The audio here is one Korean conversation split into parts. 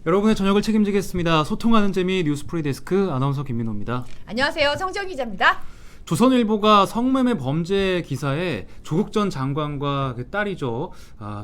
여러분의 저녁을 책임지겠습니다. 소통하는 재미 뉴스프리 데스크 아나운서 김민호입니다. 안녕하세요. 성정 기자입니다. 조선일보가 성매매 범죄 기사에 조국 전 장관과 그 딸이죠.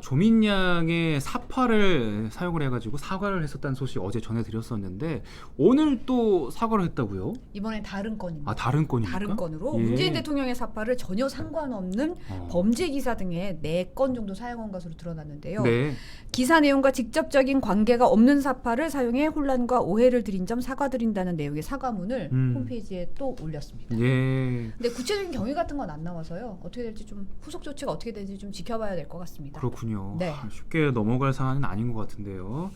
조민양의 사파를 사용을 해가지고 사과를 했었다는 소식 어제 전해드렸었는데 오늘 또 사과를 했다고요? 이번엔 다른 건입니다. 다른 건입니까? 다른 건으로 예. 문재인 대통령의 사파를 전혀 상관없는 범죄 기사 등에 4건 정도 사용한 것으로 드러났는데요. 네. 기사 내용과 직접적인 관계가 없는 사파를 사용해 혼란과 오해를 드린 점 사과드린다는 내용의 사과문을 홈페이지에 또 올렸습니다. 예. 근데 구체적인 경위 같은 건 안 나와서요. 어떻게 될지 좀 후속 조치가 어떻게 될지 좀 지켜봐야 될 것 같습니다. 그렇군요. 네. 쉽게 넘어갈 사안은 아닌 것 같은데요.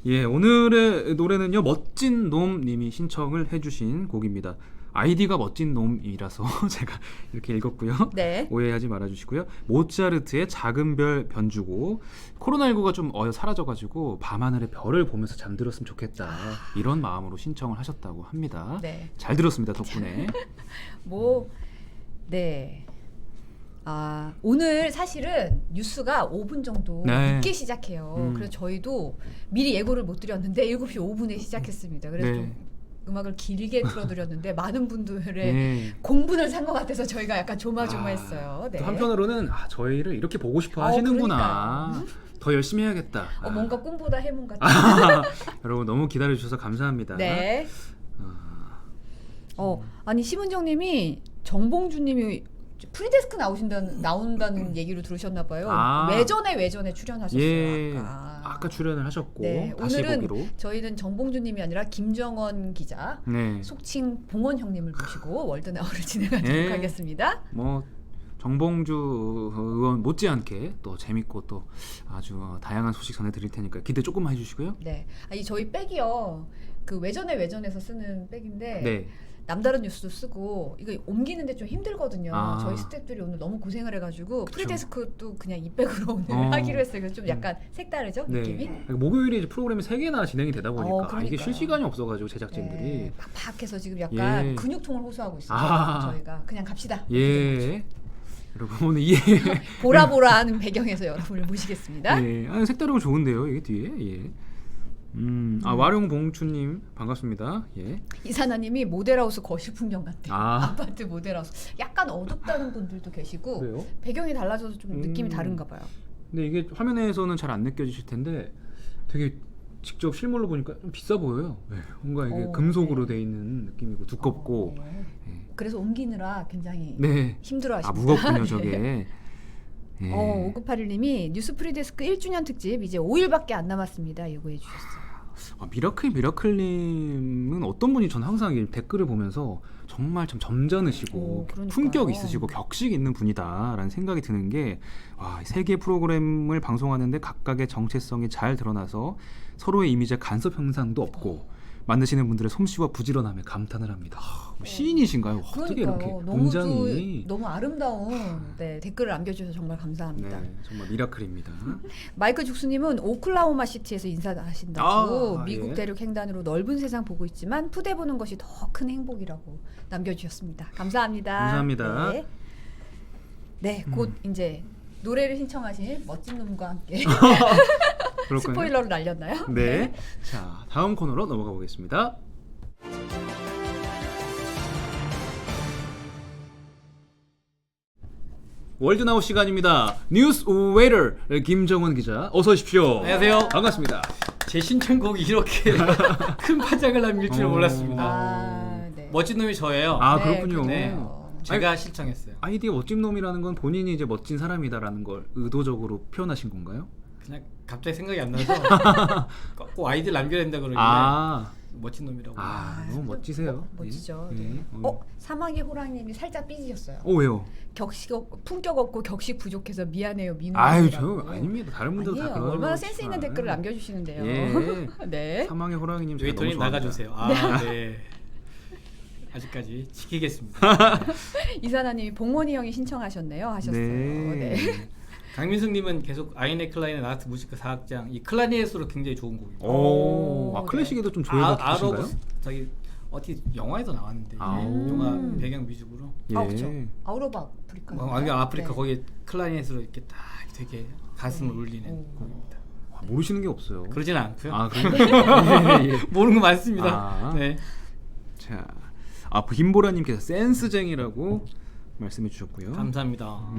예, 오늘의 노래는요. 멋진 놈님이 신청을 해주신 곡입니다. 아이디가 멋진 놈이라서 제가 이렇게 읽었고요. 네. 오해하지 말아주시고요. 모차르트의 작은 별 변주고 코로나19가 좀 사라져가지고 밤하늘의 별을 보면서 잠들었으면 좋겠다. 이런 마음으로 신청을 하셨다고 합니다. 네. 잘 들었습니다. 덕분에. 네. 오늘 사실은 뉴스가 5분 정도 네. 늦게 시작해요. 그래서 저희도 미리 예고를 못 드렸는데 7시 5분에 시작했습니다. 그래서 네. 좀 음악을 길게 틀어드렸는데 많은 분들의 네. 공분을 산 것 같아서 저희가 약간 조마조마했어요. 네. 또 한편으로는 저희를 이렇게 보고 싶어 하시는구나. 더 열심히 해야겠다. 뭔가 꿈보다 해몽 같은. 여러분 너무 기다려주셔서 감사합니다. 네. 아니 심은정님이 정봉주님이 프리데스크 나온다는 얘기로 들으셨나 봐요. 외전에 출연하셨어요. 예. 아까 출연을 하셨고 네, 다시 오늘은 보기로. 저희는 정봉주님이 아니라 김정원 기자, 네. 속칭 봉원 형님을 모시고 월드나우를 진행하도록 네. 하겠습니다. 뭐 정봉주 의원 못지않게 또 재밌고 또 아주 다양한 소식 전해드릴 테니까 기대 조금만 해주시고요. 네, 저희 백이요. 그 외전에서 쓰는 백인데 네. 남다른 뉴스도 쓰고 이거 옮기는데 좀 힘들거든요. 저희 스태프들이 오늘 너무 고생을 해가지고 그쵸. 프리데스크도 그냥 이 백으로 오늘 하기로 했어요. 그래서 좀 약간 색다르죠 느낌이. 네. 목요일에 이제 프로그램이 3개나 진행이 되다 보니까 그러니까요. 이게 쉴 시간이 없어가지고 제작진들이. 네, 팍팍해서 지금 약간 예. 근육통을 호소하고 있어요. 저희가 그냥 갑시다. 예. 여러분 오늘 보라보라하는 배경에서 여러분을 모시겠습니다. 예. 색다르고 좋은데요 이게 뒤에. 예. 와룡봉추님 반갑습니다. 예. 이사나님이 모델하우스 거실 풍경 같대요. 아. 아파트 모델하우스. 약간 어둡다는 분들도 계시고 그래요? 배경이 달라져서 좀 느낌이 다른가 봐요. 근데 이게 화면에서는 잘 안 느껴지실 텐데 되게 직접 실물로 보니까 좀 비싸 보여요. 네. 뭔가 이게 금속으로 돼 있는 느낌이고 두껍고. 네. 예. 그래서 옮기느라 굉장히 네. 힘들어하십니다. 무겁군요 저게. 예. 5981님이 뉴스 프리데스크 1주년 특집 이제 5일밖에 안 남았습니다. 예고해 주셨어요. 미라클님은 어떤 분이 전 항상 이 댓글을 보면서 정말 참 점잖으시고 품격 있으시고 격식 있는 분이다라는 생각이 드는 게 세 개의 프로그램을 방송하는데 각각의 정체성이 잘 드러나서 서로의 이미지에 간섭 형상도 없고 만드시는 분들의 솜씨와 부지런함에 감탄을 합니다. 시인이신가요? 어떻게 이렇게 문장이 너무 아름다운 댓글을 남겨주셔서 정말 감사합니다. 네, 정말 미라클입니다. 마이클 죽수님은 오클라호마 시티에서 인사하신다고 미국 예. 대륙 횡단으로 넓은 세상 보고 있지만 푸대 보는 것이 더 큰 행복이라고 남겨주셨습니다. 감사합니다. 감사합니다. 네, 곧 이제 노래를 신청하신 멋진 놈과 함께 그럴까요? 스포일러를 날렸나요? 네. 자, 다음 코너로 넘어가 보겠습니다. 월드나우 시간입니다. 뉴스 웨이터 김정원 기자, 어서 오십시오. 안녕하세요. 반갑습니다. 제 신청곡이 이렇게 큰 파장을 남길 줄은 몰랐습니다. 네. 멋진 놈이 저예요. 네, 그렇군요. 네. 제가 신청했어요. 아이디가 멋진 놈이라는 건 본인이 이제 멋진 사람이다라는 걸 의도적으로 표현하신 건가요? 그냥 갑자기 생각이 안 나서 꼭 아이디를 남겨야 된다 그러길래 멋진 놈이라고. 너무 멋지세요. 멋지죠. 예. 네. 사막의 호랑이님이 살짝 삐지셨어요. 왜요? 품격 없고 격식 부족해서 미안해요, 민호. 저 아닙니다. 다른 분들도 다 그런. 얼마나 센스 있는 댓글을 남겨주시는데요. 예. 네. 사망의 호랑이님 저희 돈이 너무 나가주세요. 네. 아직까지 지키겠습니다. 이사나님이 봉원이 형이 신청하셨네요 하셨어요. 네. 강민승님은 계속 아이네 클라이넷 아트 무지크 4악장 이 클라리넷으로 굉장히 좋은 곡이에요. 클래식에도 좀 조예가 깊으신가요? 저기 어디 영화에도 나왔는데 아우. 영화 배경 뮤직으로. 예. 그렇죠. 아웃 오브 아프리카. 아프리카 거기에 클라리넷으로 이렇게 딱 되게 가슴을 울리는 곡입니다. 모르시는 게 없어요. 그러진 않고요. 아, 그래요? 예, 예. 모르는 거 많습니다. 아. 네. 자, 김보라님께서 센스쟁이라고 말씀해 주셨고요. 감사합니다.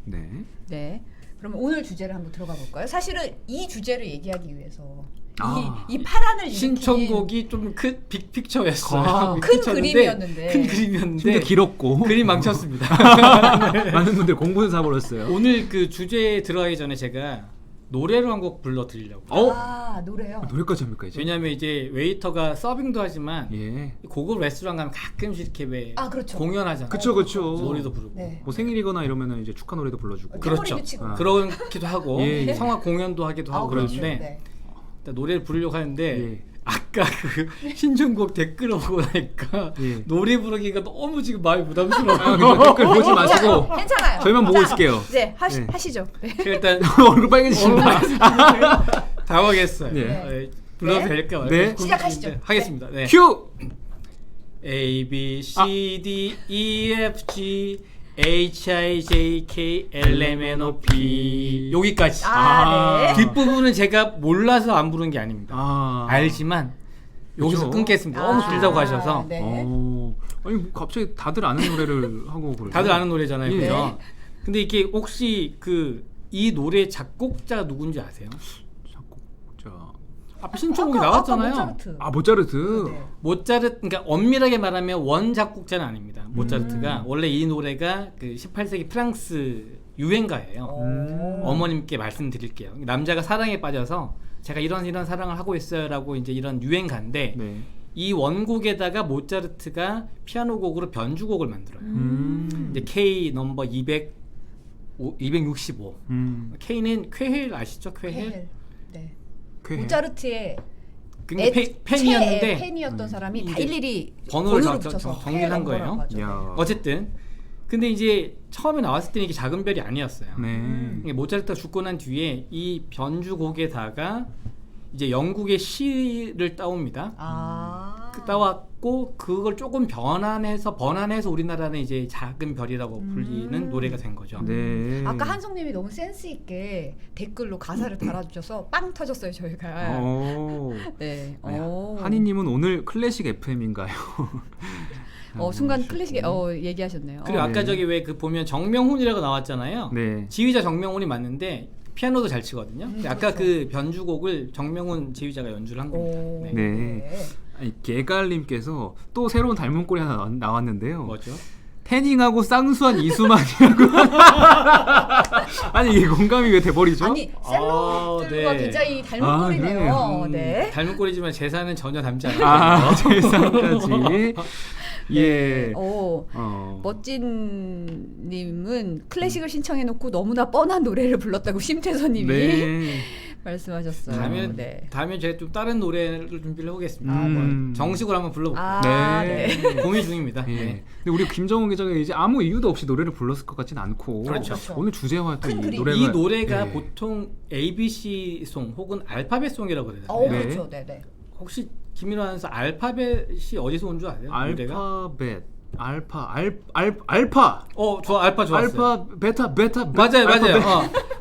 네. 네. 그러면 오늘 주제를 한번 들어가 볼까요? 사실은 이 주제를 얘기하기 위해서 이 파란을 신청곡이 좀 큰 빅픽처였어요. 큰 그림이었는데 큰 그림이었는데 좀 더 길었고 그림 망쳤습니다. 많은 분들 공부는 사버렸어요. 오늘 그 주제에 들어가기 전에 제가 노래로 한 곡 불러드리려고. 노래요? 노래까지 합니까 이제? 왜냐면 이제 웨이터가 서빙도 하지만 예. 고급 레스토랑 가면 가끔씩 이렇게 왜 그렇죠. 공연하잖아요. 그쵸. 노래도 부르고. 네. 뭐 생일이거나 이러면은 이제 축하 노래도 불러주고. 그렇죠. 치고. 그러기도 하고 예, 예. 성악 공연도 하기도 하고 그렇죠. 그러는데 네. 일단 노래를 부르려고 하는데 예. 아까 그 신청곡 댓글 오고 나니까 예. 노래 부르기가 너무 지금 마음이 부담스러워. 댓글 보지 마시고 괜찮아요. 저희만 보고 있을게요. 네, 네. 하시죠. 네. 일단 얼굴 빨개지신다. 당황했어요. 네. 불러도 네. 될까 말까. 네. 시작하시죠. 하겠습니다. 네. 큐. A B C D E F G H I J K L M N O P 여기까지. 네. 뒷부분은 제가 몰라서 안 부른 게 아닙니다. 알지만 여기서 그쵸? 끊겠습니다. 너무 길다고 하셔서. 네. 아니 뭐 갑자기 다들 아는 노래를 하고 그래요. 다들 아는 노래잖아요. 예. 그죠? 근데 이게 혹시 이 노래 작곡자가 누군지 아세요? 작곡자. 앞에 신청곡이 나왔잖아요. 모차르트. 네. 모차르트, 그러니까 엄밀하게 말하면 원 작곡자는 아닙니다. 모차르트가 원래 이 노래가 그 18세기 프랑스 유행가예요. 어머님께 말씀드릴게요. 남자가 사랑에 빠져서 제가 이런 사랑을 하고 있어요라고 이제 이런 유행가인데 네. 이 원곡에다가 모차르트가 피아노 곡으로 변주곡을 만들어요. 이제 K 넘버 265. K는 쾌헬 아시죠? 쾌헬. 네. 쾌헬. 모차르트의 팬이었는데 팬이었던 사람이 다 이제 일일이 번호를 붙여서 정리를 한 거예요. 거라고 하죠. 야. 어쨌든 근데 이제 처음에 나왔을 때는 이게 작은 별이 아니었어요. 네. 이게 모차르트가 죽고 난 뒤에 이 변주곡에다가 이제 영국의 시를 따옵니다. 따왔고 그걸 조금 번안해서 우리나라는 이제 작은 별이라고 불리는 노래가 된 거죠. 네. 아까 한성님이 너무 센스 있게 댓글로 가사를 달아주셔서 빵 터졌어요 저희가. 네. 한이님은 오늘 클래식 FM인가요? 순간 클래식 얘기하셨네요. 그리고 아까 저기 왜 그 보면 정명훈이라고 나왔잖아요. 네. 지휘자 정명훈이 맞는데 피아노도 잘 치거든요. 아까 그렇죠. 그 변주곡을 정명훈 지휘자가 연주를 한 겁니다. 네. 아니, 개갈님께서 또 새로운 닮은 꼴이 하나 나왔는데요. 뭐죠? 태닝하고 쌍수한 이수만이라고. 아니 이게 공감이 왜 돼버리죠? 아니 셀럽들과 네. 굉장히 닮은 꼴이네요. 네. 닮은 꼴이지만 제사는 전혀 닮지 않아요. 세상까지. 예. 멋진님은 클래식을 신청해놓고 너무나 뻔한 노래를 불렀다고 심태선님이 네. 말씀하셨어요. 다음에 제가 좀 다른 노래를 준비를 해보겠습니다. 정식으로 한번 불러볼게요. 네. 고민 중입니다. 예. 네. 근데 우리 김정은 기자가 이제 아무 이유도 없이 노래를 불렀을 것 같지는 않고. 그렇죠. 오늘 주제와 또 이 노래가 이 노래가 보통 ABC 송 혹은 알파벳 송이라고 그러잖아요. 네. 그렇죠. 네네. 혹시 김민호 아나운서 알파벳이 어디서 온 줄 아세요? 알파벳. 알파. 저 알파 좋았어요. 알파, 베타. 맞아요.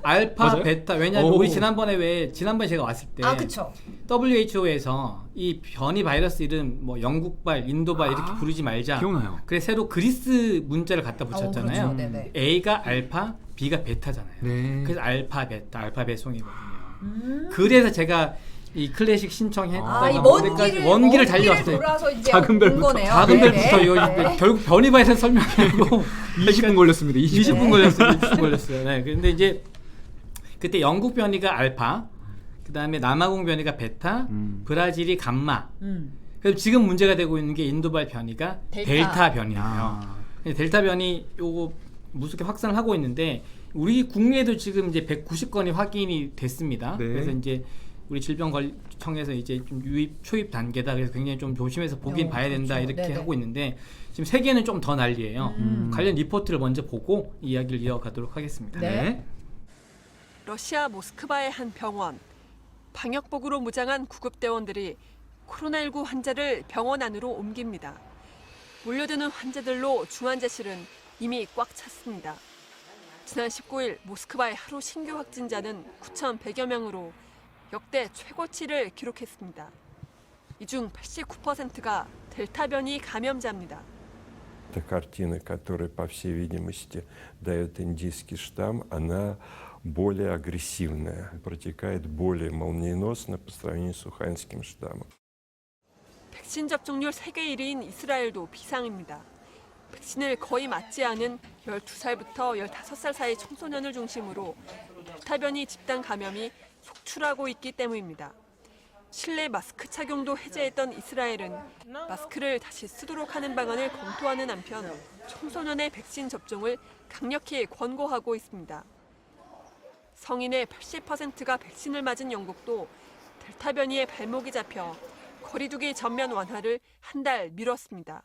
알파, 맞아요? 베타. 왜냐면 우리 지난번에 제가 왔을 때 그쵸. WHO에서 이 변이 바이러스 이름 뭐 영국발, 인도발 이렇게 부르지 말자. 기억나요. 그래서 새로 그리스 문자를 갖다 붙였잖아요. 그렇죠. A가 알파, B가 베타잖아요. 네. 그래서 알파, 베타, 알파벳 송이거든요. 그래서 제가 이 클래식 신청했다가 이 원기를 달려왔어요. 돌아서 이제 작은 별부터. 거네요. 작은 별부터 이거 결국 변이 바이러스 설명하고 20분 걸렸습니다. 20분 걸렸어요. 네. 근데 이제 그때 영국 변이가 알파, 그다음에 남아공 변이가 베타, 브라질이 감마. 그래서 지금 문제가 되고 있는 게 인도발 변이가 델타 변이에요. 델타 변이 요거 무섭게 확산을 하고 있는데 우리 국내에도 지금 이제 190건이 확인이 됐습니다. 네. 그래서 이제 우리 질병관리청에서 이제 좀 초입 단계다. 그래서 굉장히 좀 조심해서 보긴 봐야 된다. 그렇죠. 이렇게 네네. 하고 있는데 지금 세계는 좀 더 난리예요. 관련 리포트를 먼저 보고 이야기를 이어가도록 하겠습니다. 네. 러시아 모스크바의 한 병원. 방역복으로 무장한 구급대원들이 코로나19 환자를 병원 안으로 옮깁니다. 몰려드는 환자들로 중환자실은 이미 꽉 찼습니다. 지난 19일 모스크바의 하루 신규 확진자는 9,100여 명으로 역대 최고치를 기록했습니다. 이 중 89%가 델타 변이 감염자입니다. Эта картина, которая, по всей видимости, дает индийский штамм, она более агрессивная, протекает более молниеносно по сравнению с уханьским штаммом. 백신 접종률 세계 1위인 이스라엘도 비상입니다. 백신을 거의 맞지 않은 12살부터 15살 사이 청소년을 중심으로 델타 변이 집단 감염이 속출하고 있기 때문입니다. 실내 마스크 착용도 해제했던 이스라엘은 마스크를 다시 쓰도록 하는 방안을 검토하는 한편 청소년의 백신 접종을 강력히 권고하고 있습니다. 성인의 80%가 백신을 맞은 영국도 델타 변이에 발목이 잡혀 거리두기 전면 완화를 한 달 미뤘습니다.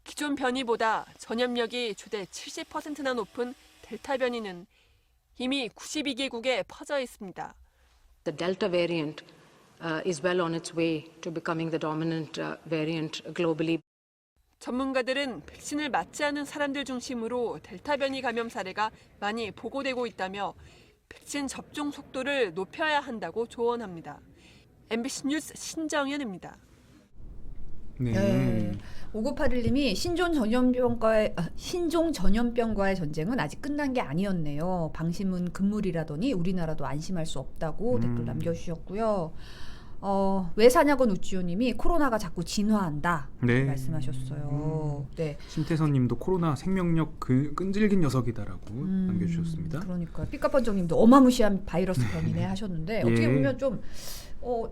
기존 변이보다 전염력이 최대 70%나 높은 델타 변이는 이미 92개국에 퍼져 있습니다. The Delta variant is well on its way to becoming the dominant variant globally. 전문가들은 백신을 맞지 않은 사람들 중심으로 델타 변이 감염 사례가 많이 보고되고 있다며 백신 접종 속도를 높여야 한다고 조언합니다. MBC 뉴스 신정현입니다. 네. 5981님이 신종 전염병과의 전쟁은 아직 끝난 게 아니었네요. 방심은 금물이라더니 우리나라도 안심할 수 없다고 댓글 남겨주셨고요. 외사냐건 우찌호님이 코로나가 자꾸 진화한다 네. 말씀하셨어요. 네. 심태선님도 코로나 생명력 끈질긴 녀석이다라고 남겨주셨습니다. 그러니까 삐까번쩍님도 어마무시한 바이러스 변이네 하셨는데 어떻게 예. 보면 좀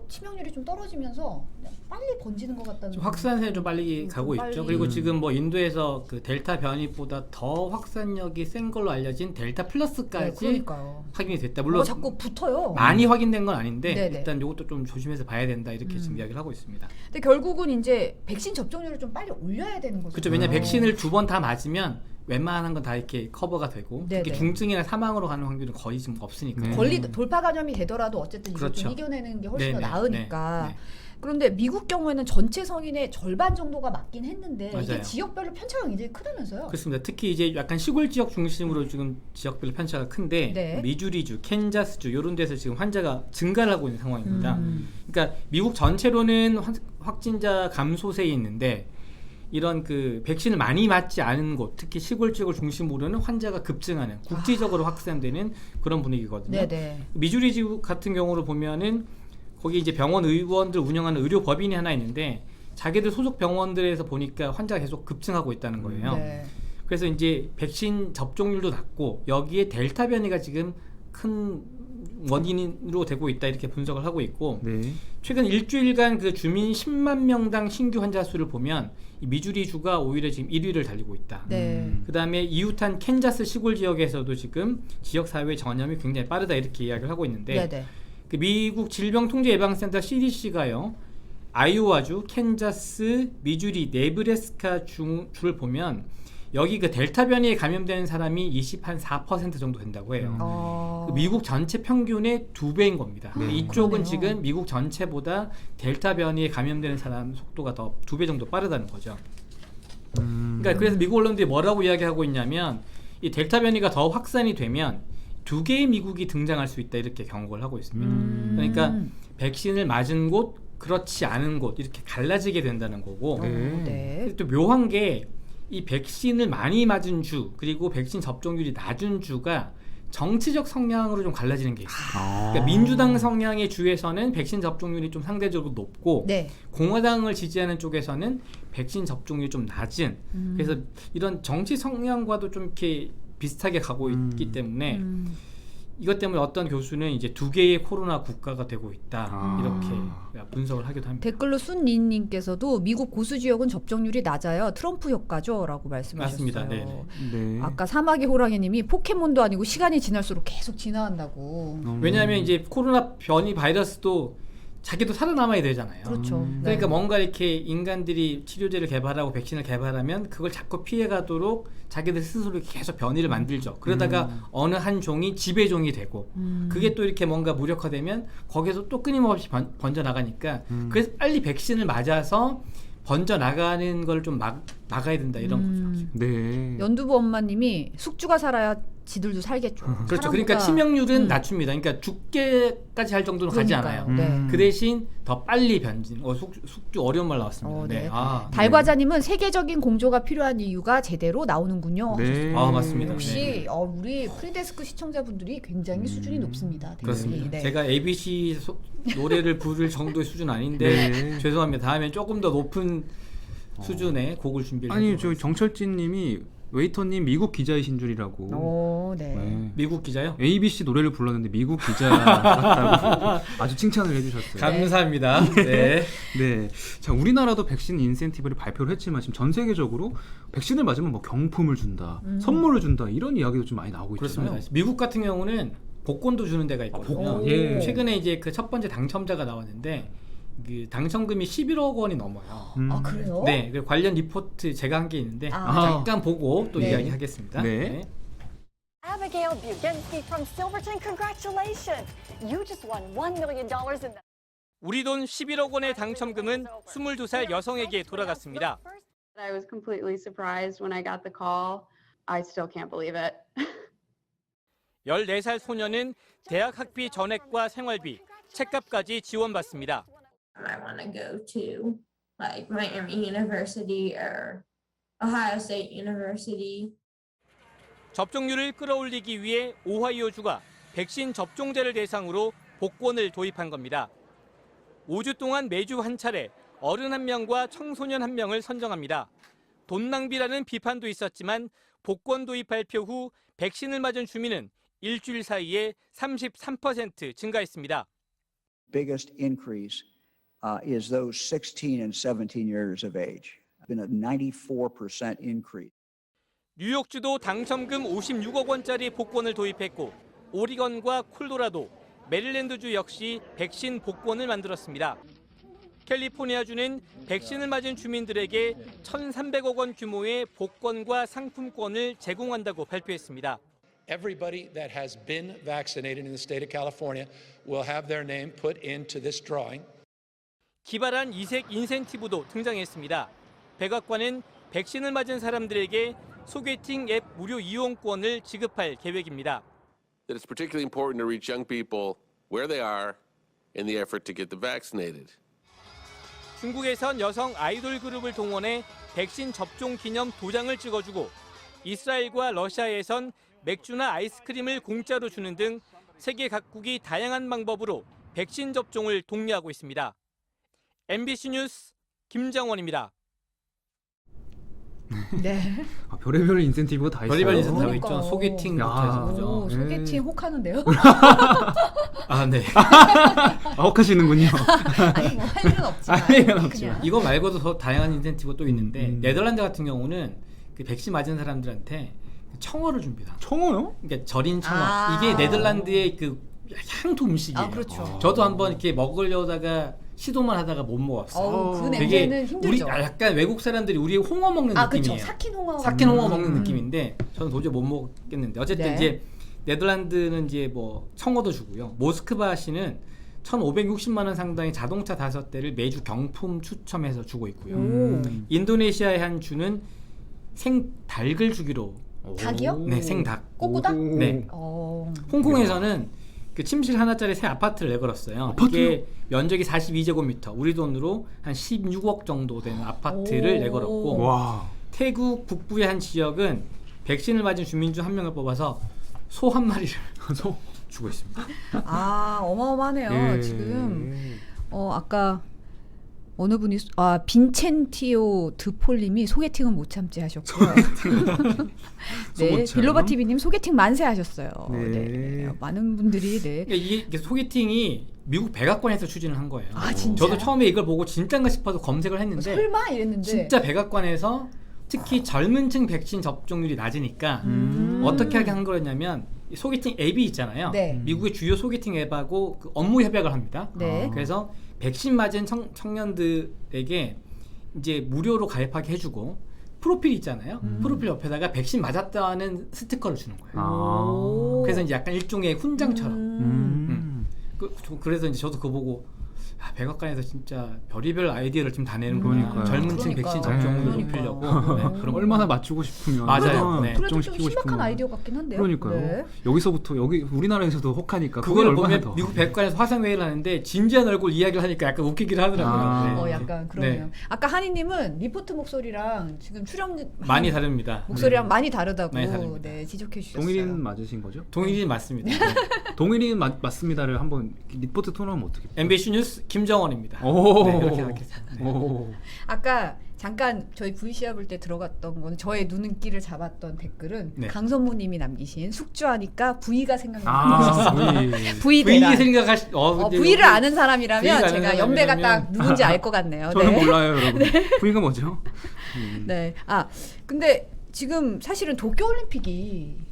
치명률이 좀 떨어지면서 빨리 번지는 것 같다는. 확산세는 좀 빨리 가고 좀 있죠. 빨리. 그리고 지금 뭐 인도에서 그 델타 변이보다 더 확산력이 센 걸로 알려진 델타 플러스까지 그러니까요. 확인이 됐다. 물론 자꾸 붙어요. 많이 확인된 건 아닌데 네네. 일단 이것도 좀 조심해서 봐야 된다 이렇게 지금 이야기를 하고 있습니다. 근데 결국은 이제 백신 접종률을 좀 빨리 올려야 되는 거죠. 그렇죠. 왜냐 백신을 2번 다 맞으면 웬만한 건 다 이렇게 커버가 되고 네네. 특히 중증이나 사망으로 가는 확률은 거의 지금 없으니까. 돌파 감염이 되더라도 어쨌든 이걸 그렇죠. 좀 이겨내는 게 훨씬 더 네네. 나으니까. 네. 그런데 미국 경우에는 전체 성인의 절반 정도가 맞긴 했는데 이게 맞아요. 지역별로 편차가 굉장히 크다면서요? 그렇습니다. 특히 이제 약간 시골 지역 중심으로 지금 지역별 편차가 큰데 네. 미주리주, 캔자스주 이런 데서 지금 환자가 증가를 하고 있는 상황입니다. 그러니까 미국 전체로는 확진자 감소세에 있는데 이런 그 백신을 많이 맞지 않은 곳, 특히 시골 지역을 중심으로는 환자가 급증하는 국지적으로 확산되는 그런 분위기거든요. 네네. 미주리주 같은 경우로 보면은 거기 이제 병원 의원들 운영하는 의료 법인이 하나 있는데 자기들 소속 병원들에서 보니까 환자가 계속 급증하고 있다는 거예요. 네. 그래서 이제 백신 접종률도 낮고 여기에 델타 변이가 지금 큰 원인으로 되고 있다 이렇게 분석을 하고 있고 네. 최근 일주일간 그 주민 10만 명당 신규 환자 수를 보면 이 미주리주가 오히려 지금 1위를 달리고 있다. 네. 그다음에 이웃한 캔자스 시골 지역에서도 지금 지역 사회 전염이 굉장히 빠르다 이렇게 이야기를 하고 있는데 네네. 그 미국 질병통제예방센터 CDC가요. 아이오와주, 캔자스, 미주리, 네브래스카 주를 보면 여기 그 델타 변이에 감염되는 사람이 24% 정도 된다고 해요. 미국 전체 평균의 2배인 겁니다. 이쪽은 그러네요. 지금 미국 전체보다 델타 변이에 감염되는 사람 속도가 더 2배 정도 빠르다는 거죠. 그러니까 그래서 미국 언론들이 뭐라고 이야기하고 있냐면 이 델타 변이가 더 확산이 되면 2개의 미국이 등장할 수 있다 이렇게 경고를 하고 있습니다. 그러니까 백신을 맞은 곳, 그렇지 않은 곳 이렇게 갈라지게 된다는 거고 네. 또 묘한 게 이 백신을 많이 맞은 주 그리고 백신 접종률이 낮은 주가 정치적 성향으로 좀 갈라지는 게 있어요. 그러니까 민주당 성향의 주에서는 백신 접종률이 좀 상대적으로 높고 네. 공화당을 지지하는 쪽에서는 백신 접종률이 좀 낮은 그래서 이런 정치 성향과도 좀 이렇게 비슷하게 가고 있기 때문에 이것 때문에 어떤 교수는 이제 2개의 코로나 국가가 되고 있다 이렇게 분석을 하기도 합니다. 댓글로 순린님께서도 미국 고수 지역은 접종률이 낮아요. 트럼프 효과죠라고 말씀하셨어요. 맞습니다. 네네. 네. 아까 사마귀 호랑이님이 포켓몬도 아니고 시간이 지날수록 계속 진화한다고. 왜냐하면 이제 코로나 변이 바이러스도 자기도 살아남아야 되잖아요. 그렇죠. 그러니까 뭔가 이렇게 인간들이 치료제를 개발하고 백신을 개발하면 그걸 자꾸 피해가도록 자기들 스스로 계속 변이를 만들죠. 그러다가 어느 한 종이 지배종이 되고 그게 또 이렇게 뭔가 무력화되면 거기에서 또 끊임없이 번져나가니까 그래서 빨리 백신을 맞아서 번져나가는 걸 좀 막아야 된다 이런 거죠. 지금. 네. 연두부 엄마님이 숙주가 살아야 지들도 살겠죠. 그렇죠. 그러니까 치명률은 낮춥니다. 그러니까 죽게까지 할 정도는 가지 않아요. 네. 그 대신 더 빨리 변진. 숙주 어려운 말 나왔습니다. 네. 네. 달과자님은 세계적인 공조가 필요한 이유가 제대로 나오는군요. 네. 맞습니다. 역시 우리 프리데스크 시청자분들이 굉장히 수준이 높습니다. 댓글이. 그렇습니다. 네. 제가 ABC 노래를 부를 정도의 수준 아닌데 네. 죄송합니다. 다음에 조금 더 높은 수준의 곡을 준비를 아니 해보도록 저 정철진님이 웨이터님 미국 기자이신 줄이라고. 네. 네. 미국 기자요? ABC 노래를 불렀는데 미국 기자 같다고 아주 칭찬을 해주셨어요. 감사합니다. 네. 네, 자 우리나라도 백신 인센티브를 발표를 했지만 지금 전 세계적으로 백신을 맞으면 뭐 경품을 준다, 선물을 준다 이런 이야기도 좀 많이 나오고 있잖아요. 그렇습니다. 미국 같은 경우는 복권도 주는 데가 있거든요. 예. 최근에 이제 그 첫 번째 당첨자가 나왔는데 그 당첨금이 11억 원이 넘어요. 아 그래요? 네, 그 관련 리포트 제가 한 게 있는데 잠깐 보고 또 네. 이야기하겠습니다. 네. Abigail Buginski from Silverton, congratulations! You just won $1 million in the... 우리 돈 11억 원의 당첨금은 22살 여성에게 돌아갔습니다. I was completely surprised when I got the call. I still can't believe it. 14살 소녀는 대학 학비 전액과 생활비, 책값까지 지원받습니다. I want to go to like Miami University or Ohio State University. 접종률을 끌어올리기 위해 오하이오주가 백신 접종자를 대상으로 복권을 도입한 겁니다. 5주 동안 매주 한 차례 어른 1명과 청소년 1명을 선정합니다. 돈 낭비라는 비판도 있었지만 복권 도입 발표 후 백신을 맞은 주민은 일주일 사이에 33% 증가했습니다. Biggest increase is those 16 and 17 years of age. Been a 94% increase. 뉴욕주도 당첨금 56억 원짜리 복권을 도입했고 오리건과 콜로라도, 메릴랜드주 역시 백신 복권을 만들었습니다. 캘리포니아주는 백신을 맞은 주민들에게 1,300억 원 규모의 복권과 상품권을 제공한다고 발표했습니다. Everybody that has been vaccinated in the state of California will have their name put into this drawing. 기발한 이색 인센티브도 등장했습니다. 백악관은 백신을 맞은 사람들에게 소개팅 앱 무료 이용권을 지급할 계획입니다. That it's particularly important to reach young people where they are in the effort to get them vaccinated. 중국에선 여성 아이돌 그룹을 동원해 백신 접종 기념 도장을 찍어주고 이스라엘과 러시아에선 맥주나 아이스크림을 공짜로 주는 등 세계 각국이 다양한 방법으로 백신 접종을 독려하고 있습니다. MBC 뉴스 김정원입니다. 네. 별의별 인센티브가 다 있어요. 별의별 인센티브가 그러니까요. 있죠. 소개팅부터 해서 그죠. 소개팅 혹하는데요? 네. 혹하시는군요. 아니 뭐 할 일은 없지만. 할 일은 없지만. 이거 말고도 더 다양한 인센티브가 또 있는데 네덜란드 같은 경우는 그 백신 맞은 사람들한테 청어를 줍니다. 청어요? 그러니까 절인 청어. 이게 네덜란드의 그 향토 음식이에요. 그렇죠. 저도 한번 이렇게 먹으려다가 시도만 하다가 못 먹었어요. 그 냄새는 힘들죠. 약간 외국 사람들이 우리 홍어 먹는 느낌이에요. 그렇죠. 삭힌 홍어 먹는 느낌인데 저는 도저히 못 먹겠는데 어쨌든 네. 이제 네덜란드는 이제 뭐 청어도 주고요. 모스크바시는 1,560만 원 상당의 자동차 5대를 매주 경품 추첨해서 주고 있고요. 인도네시아의 한 주는 생닭을 주기로. 닭이요? 네, 생닭. 꼬꼬닭? 네. 홍콩에서는 그 침실 하나짜리 새 아파트를 내걸었어요. 아파트요? 이게 면적이 42제곱미터, 우리 돈으로 한 16억 정도 되는 아파트를 내걸었고 와. 태국 북부의 한 지역은 백신을 맞은 주민 중 1명을 뽑아서 소 한 마리를 주고 있습니다. 어마어마하네요. 예. 지금 아까 어느 분이 빈첸티오 드폴님이 소개팅은 못 참지 하셨고요. 네, 빌로바 TV님 소개팅 만세 하셨어요. 네. 많은 분들이 네. 그러니까 이게 소개팅이 미국 백악관에서 추진을 한 거예요. 진짜? 저도 처음에 이걸 보고 진짠가 싶어서 검색을 했는데 설마 이랬는데 진짜 백악관에서 특히 젊은층 백신 접종률이 낮으니까 어떻게 하게 한 거였냐면 소개팅 앱이 있잖아요. 네. 미국의 주요 소개팅 앱하고 그 업무 협약을 합니다. 네. 그래서 백신 맞은 청년들에게 이제 무료로 가입하게 해주고 프로필 있잖아요. 프로필 옆에다가 백신 맞았다는 스티커를 주는 거예요. 그래서 이제 약간 일종의 훈장처럼. 그래서 이제 저도 그거 보고 백악관에서 진짜 별의별 아이디어를 좀 다 내는구나. 그러니까요. 젊은 층 백신 접종을 높이려고. 네, 그럼 얼마나 맞추고 싶으면 맞아요. 네. 그래도 좀 시키고 신박한 싶으면. 아이디어 같긴 한데요. 그러니까요. 네. 여기서부터 여기 우리나라에서도 혹하니까 그걸 얼마나 보면 더. 미국 백악관에서 화상회의를 하는데 진지한 얼굴 이야기를 하니까 약간 웃기긴 하더라고요. 네. 약간 그러네요. 네. 아까 한이님은 리포트 목소리랑 지금 출연 많이 다릅니다. 목소리랑 많이 다르다고 많이 다릅니다. 네, 지적해 주셨어요. 동일인 맞으신 거죠? 동일인 맞습니다. 동일인 맞습니다를 한번 리포트 톤하면 어떻게? MBC 뉴스 김정원입니다. 오. 네, 이렇게 하겠습니다. 네. 오. 아까 잠깐 저희 VCR 볼 때 들어갔던 거는 저의 눈길을 잡았던 댓글은 네. 강선모님이 남기신 숙주하니까 V가 생각나는 V. V 대란. 생각하시. V를 아는 사람이라면 V가 제가 아는 연배가 사람이라면. 딱 누군지 알 것 같네요. 저는 네. 몰라요, 여러분. V가 뭐죠? 네. 근데 지금 사실은 도쿄올림픽이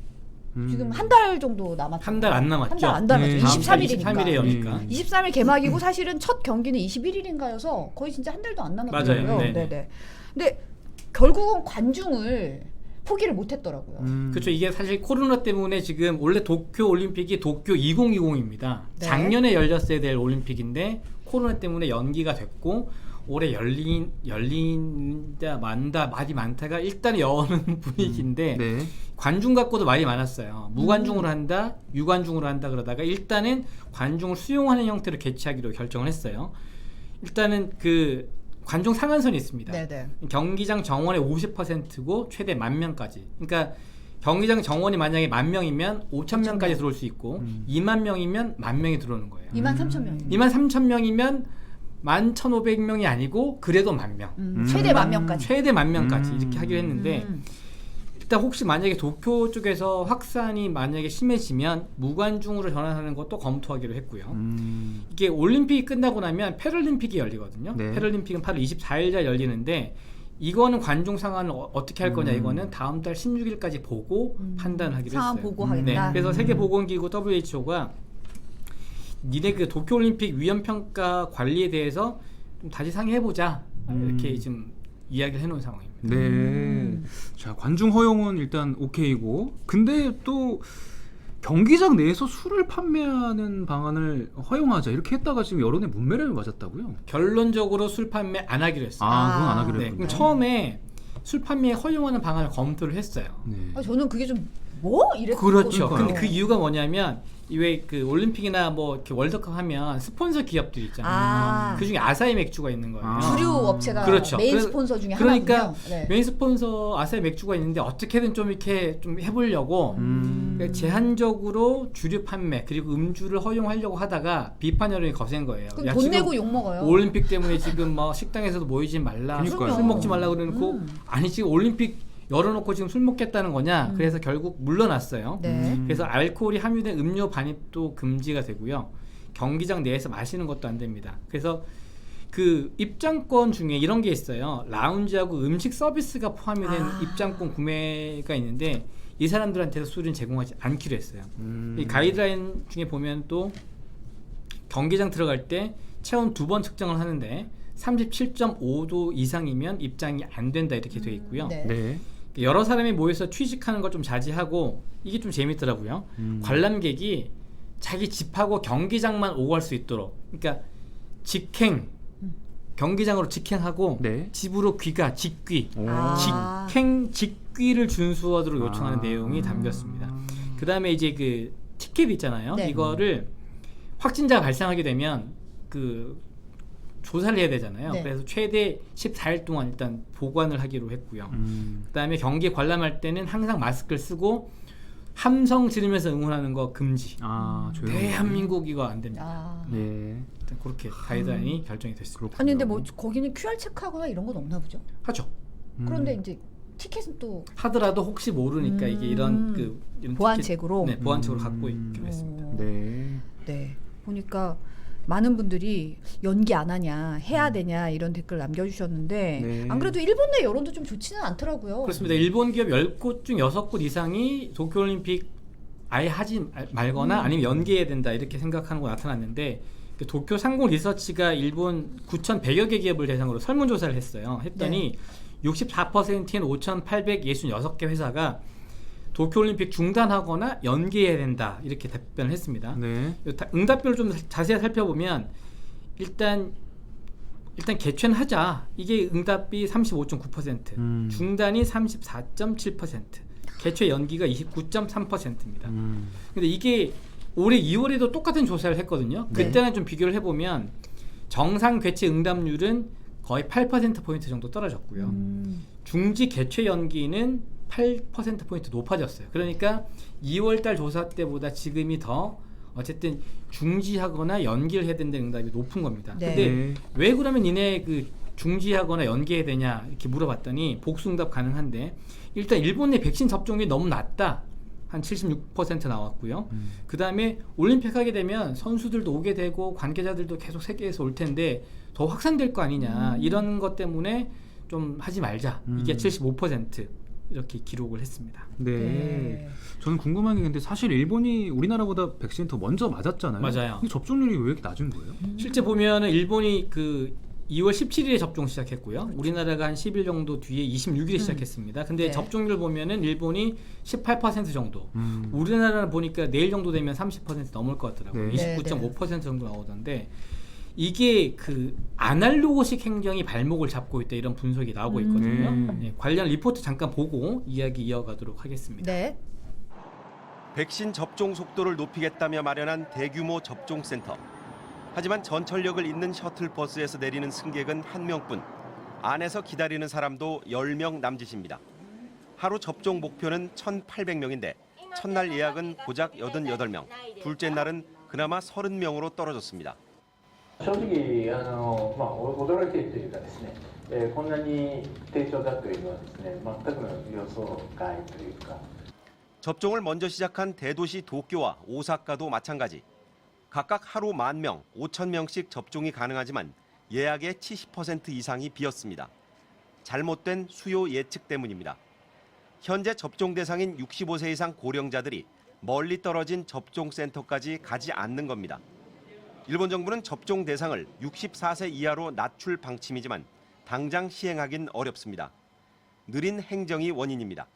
지금 한 달 정도 남았죠. 한 달 안 남았죠. 한 달 안 남았죠. 네. 23일이니까. 23일에 여니까. 23일 개막이고 사실은 첫 경기는 21일인가여서 거의 진짜 한 달도 안 남았거든요. 맞아요. 네네. 네네. 근데 결국은 관중을 포기를 못했더라고요. 그렇죠. 이게 사실 코로나 때문에 지금 원래 도쿄 올림픽이 도쿄 2020입니다. 네. 작년에 열렸어야 될 올림픽인데 코로나 때문에 연기가 됐고 올해 열린다 만다 말이 많다가 일단 여는 분위기인데 네. 관중 갖고도 말이 많았어요. 무관중으로 한다, 유관중으로 한다 그러다가 일단은 관중을 수용하는 형태로 개최하기로 결정을 했어요. 일단은 그 관중 상한선이 있습니다. 네네. 경기장 정원의 50%고 최대 10,000명까지. 그러니까 경기장 정원이 만약에 10,000명이면 5,000명까지 들어올 수 있고 20,000명이면 10,000명이 들어오는 거예요. 23,000명. 23,000명이면 11,500명이 아니고 그래도 10,000명. 최대 10,000명까지. 최대 10,000명까지 이렇게 하기로 했는데 일단 혹시 만약에 도쿄 쪽에서 확산이 만약에 심해지면 무관중으로 전환하는 것도 검토하기로 했고요. 이게 올림픽이 끝나고 나면 패럴림픽이 열리거든요. 네. 패럴림픽은 8월 24일날 열리는데 이거는 관중 상황을 어떻게 할 거냐 이거는 다음 달 16일까지 보고 판단을 하기로 상황 했어요. 보고 하겠다. 그래서 세계보건기구 WHO가 니네 그 도쿄올림픽 위험평가 관리에 대해서 좀 다시 상의해보자 이렇게 좀 이야기를 해놓은 상황입니다. 네. 자, 관중 허용은 일단 오케이고, 근데 또 경기장 내에서 술을 판매하는 방안을 허용하자 이렇게 했다가 지금 여론의 문매를 맞았다고요? 결론적으로 술 판매 안 하기로 했어요. 그건 안 하기로 네, 했군요. 그럼 처음에 술 판매 허용하는 방안을 검토를 했어요. 네. 저는 그게 좀 이랬거든요. 그렇죠. 근데 그 이유가 뭐냐면 왜 그 올림픽이나 뭐 이렇게 월드컵 하면 스폰서 기업들이 있잖아요. 그 중에 아사히 맥주가 있는 거예요. 주류 업체가 그렇죠. 메인 스폰서 중에 그러니까 하나군요. 네. 메인 스폰서 아사히 맥주가 있는데 어떻게든 좀 이렇게 좀 해보려고 그러니까 제한적으로 주류 판매 그리고 음주를 허용하려고 하다가 비판 여론이 거센 거예요. 그럼 야, 돈 지금 내고 욕 먹어요. 올림픽 때문에 지금 뭐 식당에서도 모이지 말라, 그러니까요. 술 먹지 말라 그러고 아니 지금 올림픽 열어놓고 지금 술 먹겠다는 거냐? 그래서 결국 물러났어요. 네. 그래서 알코올이 함유된 음료 반입도 금지가 되고요. 경기장 내에서 마시는 것도 안 됩니다. 그래서 그 입장권 중에 이런 게 있어요. 라운지하고 음식 서비스가 포함이 된 입장권 구매가 있는데 이 사람들한테서 술은 제공하지 않기로 했어요. 이 가이드라인 중에 보면 또 경기장 들어갈 때 체온 2번 측정을 하는데 37.5도 이상이면 입장이 안 된다 이렇게 되어 있고요. 네. 네. 여러 사람이 모여서 취식하는 걸 좀 자제하고 이게 좀 재밌더라고요. 관람객이 자기 집하고 경기장만 오고 갈 수 있도록 그러니까 직행 경기장으로 직행하고 네. 집으로 귀가 직귀 아. 직귀를 준수하도록 요청하는 내용이 담겼습니다. 그 다음에 이제 그 티켓 있잖아요. 네. 이거를 확진자가 발생하게 되면 그 조사를 해야 되잖아요. 네. 그래서 최대 14일 동안 일단 보관을 하기로 했고요. 그다음에 경기 관람할 때는 항상 마스크를 쓰고 함성 지르면서 응원하는 거 금지. 조용히. 대한민국 이거 안 됩니다. 네. 일단 그렇게 가이드라인이 결정이 됐습니다. 아니 근데 뭐 거기는 QR 체크하거나 이런 건 없나 보죠? 하죠. 그런데 이제 티켓은 또 하더라도 혹시 모르니까 이게 이런 이런 보안책으로? 티켓, 네, 보안책으로 갖고 있기로 했습니다. 네. 네. 보니까 많은 분들이 연기 안 하냐 해야 되냐 이런 댓글 남겨주셨는데 네. 안 그래도 일본 내 여론도 좀 좋지는 않더라고요. 그렇습니다. 일본 기업 10곳 중 6곳 이상이 도쿄올림픽 아예 하지 말거나 아니면 연기해야 된다 이렇게 생각하는 거 나타났는데 그 도쿄 상공 리서치가 일본 9,100여 개 기업을 대상으로 설문조사를 했어요. 했더니 64%인 5,866개 회사가 도쿄올림픽 중단하거나 연기해야 된다 이렇게 답변을 했습니다. 네. 응답별을 좀 자세히 살펴보면 일단 개최는 하자. 이게 응답이 35.9%, 중단이 34.7%, 개최 연기가 29.3%입니다. 근데 이게 올해 2월에도 똑같은 조사를 했거든요. 네. 그때는 좀 비교를 해보면 정상 개최 응답률은 거의 8%포인트 정도 떨어졌고요. 중지 개최 연기는 8%포인트 높아졌어요. 그러니까 2월달 조사 때보다 지금이 더 어쨌든 중지하거나 연기를 해야 된다는 응답이 높은 겁니다. 네. 근데 왜 그러면 니네 그 중지하거나 연기해야 되냐 이렇게 물어봤더니 복수 응답 가능한데 일단 일본의 백신 접종이 너무 낮다. 한 76% 나왔고요. 그 다음에 올림픽 하게 되면 선수들도 오게 되고 관계자들도 계속 세계에서 올 텐데 더 확산될 거 아니냐. 이런 것 때문에 좀 하지 말자. 이게 75% 이렇게 기록을 했습니다. 네. 저는 궁금한 게 근데 사실 일본이 우리나라보다 백신 더 먼저 맞았잖아요. 맞아요. 근데 접종률이 왜 이렇게 낮은 거예요? 실제 보면은 일본이 그 2월 17일에 접종 시작했고요. 우리나라가 한 10일 정도 뒤에 26일에 시작했습니다. 근데 네. 접종률 보면은 일본이 18% 정도. 우리나라는 보니까 내일 정도 되면 30% 넘을 것 같더라고요. 네. 29.5% 정도 나오던데 이게 그 아날로그식 행정이 발목을 잡고 있다 이런 분석이 나오고 있거든요. 네, 관련 리포트 잠깐 보고 이야기 이어가도록 하겠습니다. 네. 백신 접종 속도를 높이겠다며 마련한 대규모 접종센터. 하지만 전철역을 잇는 셔틀버스에서 내리는 승객은 1명뿐. 안에서 기다리는 사람도 10명 남짓입니다. 하루 접종 목표는 1,800명인데 첫날 예약은 고작 88명, 둘째 날은 그나마 30명으로 떨어졌습니다. 正直驚いているというかですね、こんなに低調だというのはですね、全くの予想外というか。 접종을 먼저 시작한 대도시 도쿄와 오사카도 마찬가지. 각각 하루 10,000명, 5,000명씩 접종이 가능하지만 예약의 70% 이상이 비었습니다. 잘못된 수요 예측 때문입니다. 현재 접종 대상인 65세 이상 고령자들이 멀리 떨어진 접종센터까지 가지 않는 겁니다. 일본 정부는 접종 대상을 64세 이하로 낮출 방침이지만 당장 시행하긴 어렵습니다. 느린 행정이 원인입니다.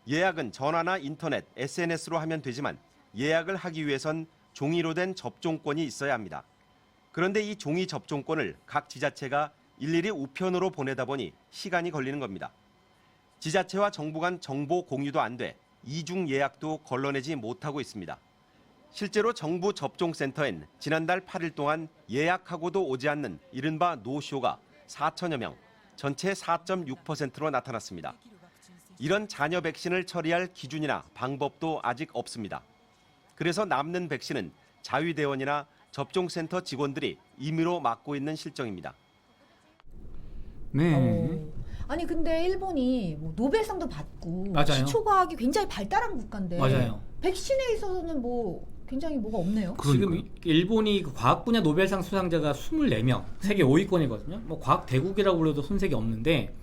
예약은 전화나 인터넷, SNS로 하면 되지만 예약을 하기 위해선 종이로 된 접종권이 있어야 합니다. 그런데 이 종이 접종권을 각 지자체가 일일이 우편으로 보내다 보니 시간이 걸리는 겁니다. 지자체와 정부 간 정보 공유도 안 돼 이중 예약도 걸러내지 못하고 있습니다. 실제로 정부 접종센터엔 지난달 8일 동안 예약하고도 오지 않는 이른바 노쇼가 4천여 명, 전체 4.6%로 나타났습니다. 이런 잔여 백신을 처리할 기준이나 방법도 아직 없습니다. 그래서 남는 백신은 자위대원이나 접종센터 직원들이 임의로 맡고 있는 실정입니다. 네. 아니 근데 일본이 뭐 노벨상도 받고 맞아요. 기초과학이 굉장히 발달한 국가인데 맞아요. 백신에 있어서는 뭐 굉장히 뭐가 없네요. 지금 일본이 그 과학 분야 노벨상 수상자가 24명, 세계 5위권이거든요. 뭐 과학 대국이라고 불러도 손색이 없는데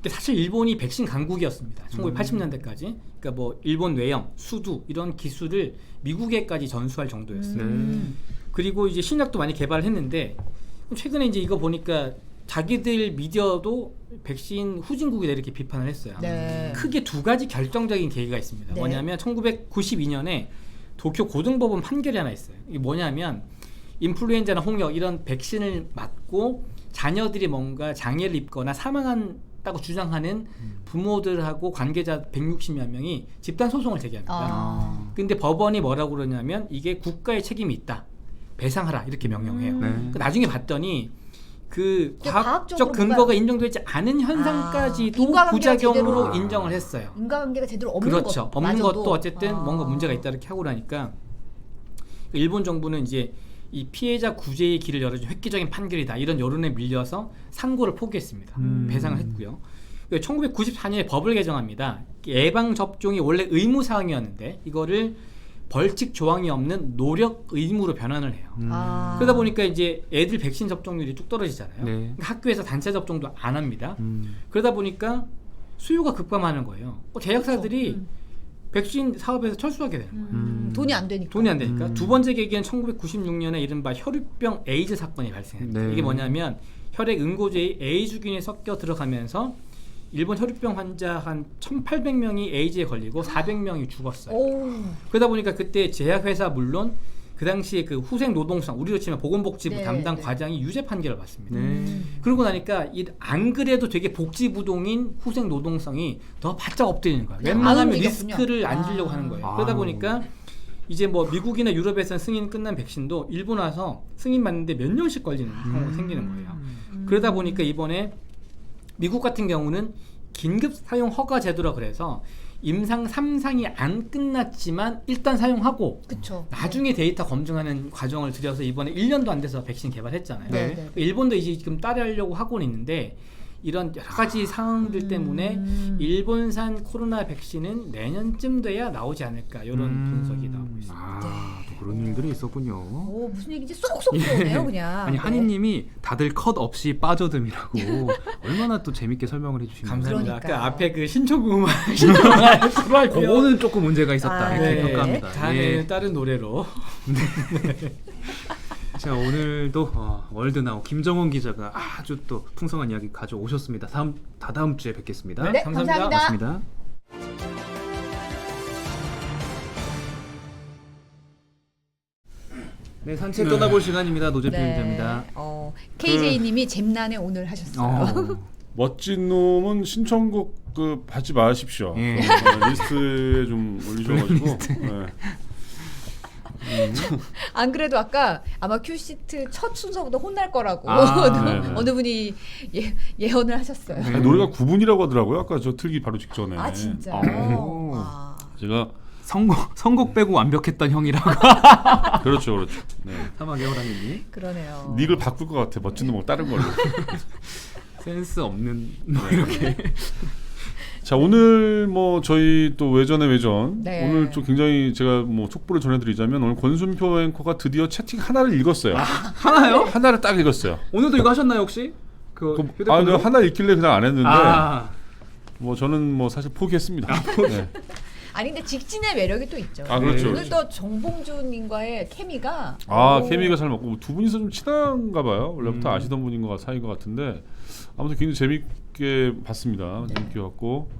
사실 일본이 백신 강국이었습니다. 1980년대까지. 그러니까 뭐 일본 뇌염, 수두 이런 기술을 미국에까지 전수할 정도였어요. 그리고 이제 신약도 많이 개발을 했는데 최근에 이제 이거 보니까 자기들 미디어도 백신 후진국이다 이렇게 비판을 했어요. 네. 크게 두 가지 결정적인 계기가 있습니다. 네. 뭐냐면 1992년에 도쿄 고등법원 판결이 하나 있어요. 이게 뭐냐면 인플루엔자나 홍역 이런 백신을 맞고 자녀들이 뭔가 장애를 입거나 사망한다고 주장하는 부모들하고 관계자 160여 명이 집단 소송을 제기합니다. 근데 법원이 뭐라고 그러냐면 이게 국가의 책임이 있다. 배상하라 이렇게 명령해요. 나중에 봤더니 그 과학적 근거가 인정되지 않은 현상까지도 부작용으로 인정을 했어요. 인과관계가 제대로 없는 그렇죠. 것도 없는 맞아도. 것도 어쨌든 뭔가 문제가 있다 이렇게 하고 나니까 일본 정부는 이제 이 피해자 구제의 길을 열어준 획기적인 판결이다 이런 여론에 밀려서 상고를 포기했습니다. 배상을 했고요. 1994년에 법을 개정합니다. 예방 접종이 원래 의무 사항이었는데 이거를 벌칙 조항이 없는 노력 의무로 변환을 해요. 그러다 보니까 이제 애들 백신 접종률이 뚝 떨어지잖아요. 네. 학교에서 단체 접종도 안 합니다. 그러다 보니까 수요가 급감하는 거예요. 제약사들이 백신 사업에서 철수하게 되는 거예요. 돈이 안 되니까. 돈이 안 되니까. 두 번째 계기는 1996년에 이른바 혈유병 에이즈 사건이 발생했다. 네. 이게 뭐냐면 혈액 응고제의 에이즈균이 섞여 들어가면서 일본 혈유병 환자 한 1,800명이 에이즈에 걸리고 400명이 죽었어요. 그러다 보니까 그때 제약회사 물론 그 당시에 그 후생 노동성, 우리로 치면 보건복지부 네, 담당 네. 과장이 유죄 판결을 받습니다. 네. 그러고 나니까 안 그래도 되게 복지부동인 후생 노동성이 더 바짝 엎드리는 거야. 그냥 웬만하면 안 움직였군요. 리스크를 안 지려고 하는 거예요. 그러다 보니까 이제 뭐 미국이나 유럽에서는 승인 끝난 백신도 일본 와서 승인 받는데 몇 년씩 걸리는 상황이 생기는 거예요. 그러다 보니까 이번에 미국 같은 경우는 긴급 사용 허가 제도라 그래서 임상 3상이 안 끝났지만 일단 사용하고 그쵸. 나중에 데이터 검증하는 과정을 들여서 이번에 1년도 안 돼서 백신 개발했잖아요. 네. 일본도 이제 지금 따르려고 하고는 있는데 이런 여러 가지 상황들 때문에 일본산 코로나 백신은 내년쯤 돼야 나오지 않을까 이런 분석이 나오고 있습니다. 또 그런 일들이 있었군요. 오, 무슨 얘기인지 쏙쏙 들어오네요, 그냥. 아니 한이님이 다들 컷 없이 빠져듦이라고 얼마나 또 재밌게 설명을 해주시는 감사합니다. 그러니까요. 아까 앞에 그 신청구만 그거는 조금 문제가 있었다. 이렇게 평가합니다. 다음에는 다른 노래로. 자, 오늘도 월드나우 김정원 기자가 아주 또 풍성한 이야기 가져오셨습니다. 다다음 주에 뵙겠습니다. 네, 감사합니다. 고맙습니다. 네, 산책 떠나볼 시간입니다. 노재필 기자입니다. KJ님이 잼난에 오늘 하셨어요. 멋진 놈은 신청곡 받지 마십시오. 예. 리스트에 좀 올리셔가지고. 안 그래도 아까 아마 큐시트 첫 순서보다 혼날 거라고 어느 분이 예언을 하셨어요. 아니, 노래가 9분이라고 하더라고요. 아까 저 틀기 바로 직전에. 아 진짜. 제가 선곡 빼고 완벽했던 형이라고. 그렇죠. 네. 사막의 호랑이님. 그러네요. 닉을 바꿀 것 같아. 멋진 놈 다른 걸로. 센스 없는 뭐 이렇게. 자, 오늘 뭐 저희 또 외전 네. 오늘 좀 굉장히 제가 뭐 촉보를 전해드리자면 오늘 권순표 앵커가 드디어 채팅 하나를 읽었어요. 하나요? 하나를 딱 읽었어요. 오늘도 이거 하셨나요 혹시? 내가 하나 읽길래 그냥 안 했는데 뭐 저는 뭐 사실 포기했습니다. 네. 아니 근데 직진의 매력이 또 있죠. 그렇죠. 오늘 또 정봉준님과의 케미가 케미가 잘 맞고 두 분이서 좀 친한가 봐요. 원래부터 아시던 분인 것 사이인 것 같은데 아무튼 굉장히 재밌게 봤습니다. 재밌게 봤고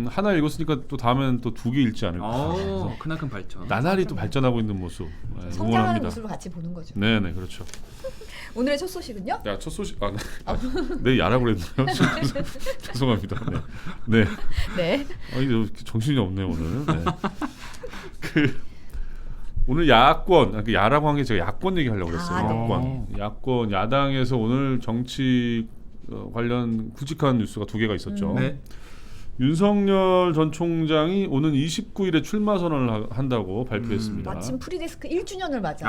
하나 읽었으니까 또 다음엔 또 2개 읽지 않을까. 크나큰 발전. 나날이 또 발전하고 있는 모습 성장하는 응원합니다. 모습을 같이 보는 거죠. 네네 그렇죠. 오늘의 첫 소식은요? 야, 첫 소식 네 야라고 그랬나요? 죄송합니다. 네. 네. 정신이 없네요 오늘. 네. 오늘 야권, 야라고 한 게 제가 야권 얘기하려고 그랬어요. 야권, 야당에서 오늘 정치 관련 굵직한 뉴스가 2개가 있었죠. 네. 윤석열 전 총장이 오는 29일에 출마 선언을 한다고 발표했습니다. 마침 프리데스크 1주년을 맞아.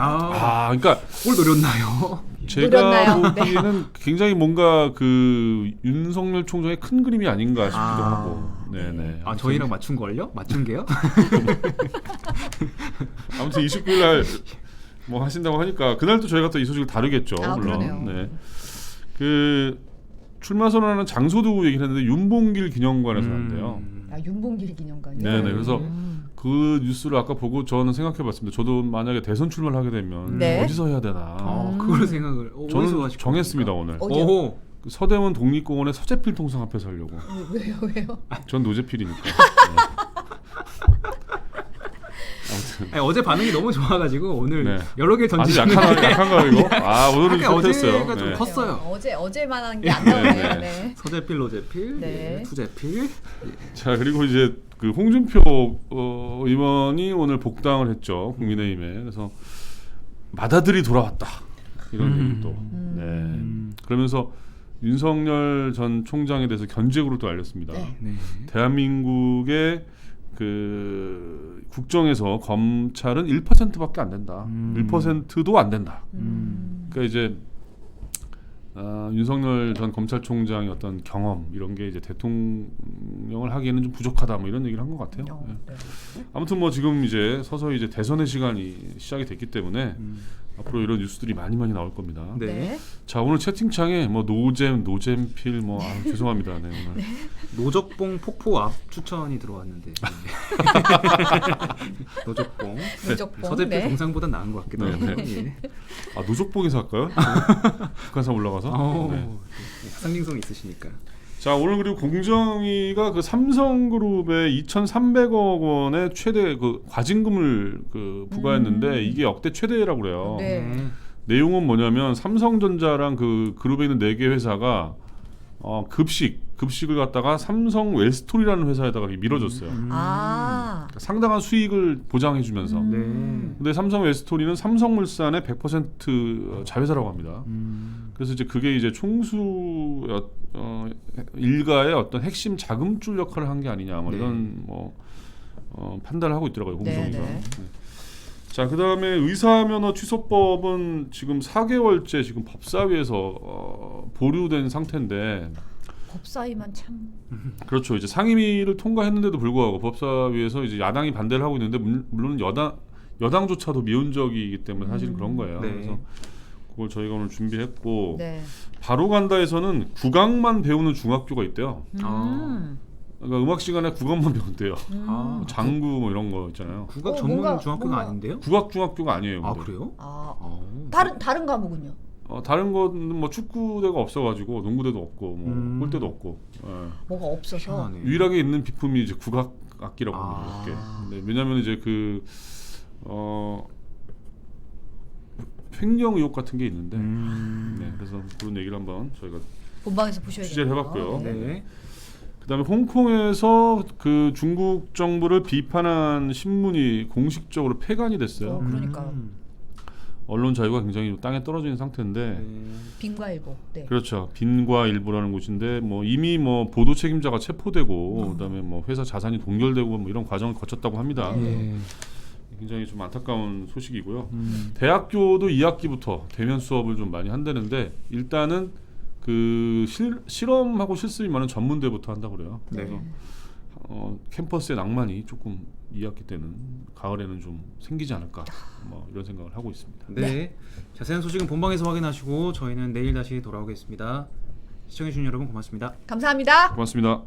그러니까 뭘 노렸나요? 제가 보기에는 굉장히 뭔가 그 윤석열 총장의 큰 그림이 아닌가 싶기도 하고. 네네. 저희랑 맞춘 걸요? 맞춘 게요? 아무튼 29일 날 뭐 하신다고 하니까 그날 또 저희가 또 이 소식을 다루겠죠. 물론. 그러네요. 네. 그 출마 선언하는 장소도 얘기를 했는데 윤봉길 기념관에서 한대요. 윤봉길 기념관이요? 네네. 그래서 그 뉴스를 아까 보고 저는 생각해봤습니다. 저도 만약에 대선 출마를 하게 되면 어디서 해야 되나. 그걸 생각을. 저는 정했습니다 오늘. 어디요? 그 서대문 독립공원의 서재필 동상 앞에서 하려고. 왜요? 전 노재필이니까. 아니, 어제 반응이 너무 좋아가지고 오늘 여러 개 던지시는데 아주 약한가요 이거? 오늘은 어제가 좀 좀 컸어요. 어제만한 게 안 나오네요. 네. 서재필, 노재필, 투재필. 자 그리고 이제 그 홍준표 의원이 오늘 복당을 했죠 국민의힘에. 그래서 맏아들이 돌아왔다 이런 얘기도. 그러면서 윤석열 전 총장에 대해서 견제구를 또 알렸습니다. 대한민국의 그 국정에서 검찰은 1%밖에 안 된다. 1%도 안 된다. 그러니까 이제 윤석열 전 검찰총장의 어떤 경험 이런 게 이제 대통령을 하기에는 좀 부족하다 뭐 이런 얘기를 한 것 같아요. 아무튼 뭐 지금 이제 서서히 이제 대선의 시간이 시작이 됐기 때문에 앞으로 이런 뉴스들이 많이 나올 겁니다. 네. 자 오늘 채팅창에 뭐 노잼필 뭐 죄송합니다. 네, 오늘. 노적봉 폭포 앞 추천이 들어왔는데. 노적봉. 서재필 동상보다 나은 것 같기도 하고. 노적봉에서 할까요? 북한산 올라가서. 상징성이 있으시니까. 자, 오늘 그리고 공정위가 그 삼성그룹에 2,300억 원의 최대 그 과징금을 그 부과했는데 이게 역대 최대라고 그래요. 네. 내용은 뭐냐면 삼성전자랑 그 그룹에 있는 4개 회사가 급식을 갖다가 삼성 웰스토리라는 회사에다가 밀어줬어요. 아. 상당한 수익을 보장해주면서. 근데 삼성 웰스토리는 삼성물산의 100% 자회사라고 합니다. 그래서 이제 그게 이제 총수 일가의 어떤 핵심 자금줄 역할을 한 게 아니냐, 뭐 이런 판단을 하고 있더라고요, 공정위가. 네. 자, 그다음에 의사면허 취소법은 지금 4개월째 지금 법사위에서 보류된 상태인데. 법사위만 참. 그렇죠. 이제 상임위를 통과했는데도 불구하고 법사위에서 이제 야당이 반대를 하고 있는데 물론 여당조차도 미온적이기 때문에 사실은 그런 거예요. 네. 그래서 그걸 저희가 오늘 준비했고 네. 바로 간다에서는 국악만 배우는 중학교가 있대요. 그러니까 음악 시간에 국악만 배운대요. 장구 뭐 이런 거 있잖아요. 국악 전문 중학교가 아닌데요? 국악 중학교가 아니에요. 아, 근데. 그래요? 다른 과목은요? 다른 거는 뭐 축구대가 없어가지고 농구대도 없고 뭐 골대도 없고. 뭐가 없어서. 희한하네. 유일하게 있는 비품이 이제 국악 악기라고 합니다. 네, 왜냐하면 이제 그 횡령 의혹 같은 게 있는데, 네, 그래서 그런 얘기를 한번 저희가 본방에서 보셔야 취재를 해봤고요. 네. 그다음에 홍콩에서 그 중국 정부를 비판한 신문이 공식적으로 폐간이 됐어요. 그러니까요. 언론 자유가 굉장히 땅에 떨어져 있는 상태인데. 빈과일보. 네. 그렇죠. 빈과일보라는 곳인데 뭐 이미 뭐 보도 책임자가 체포되고 그다음에 뭐 회사 자산이 동결되고 뭐 이런 과정을 거쳤다고 합니다. 굉장히 좀 안타까운 소식이고요. 대학교도 2학기부터 대면 수업을 좀 많이 한다는데 일단은 그 실험하고 실습이 많은 전문대부터 한다고 그래요. 그래서 캠퍼스의 낭만이 조금 2학기 때는 가을에는 좀 생기지 않을까 뭐 이런 생각을 하고 있습니다. 네. 자세한 소식은 본방에서 확인하시고 저희는 내일 다시 돌아오겠습니다. 시청해주신 여러분 고맙습니다. 감사합니다. 고맙습니다.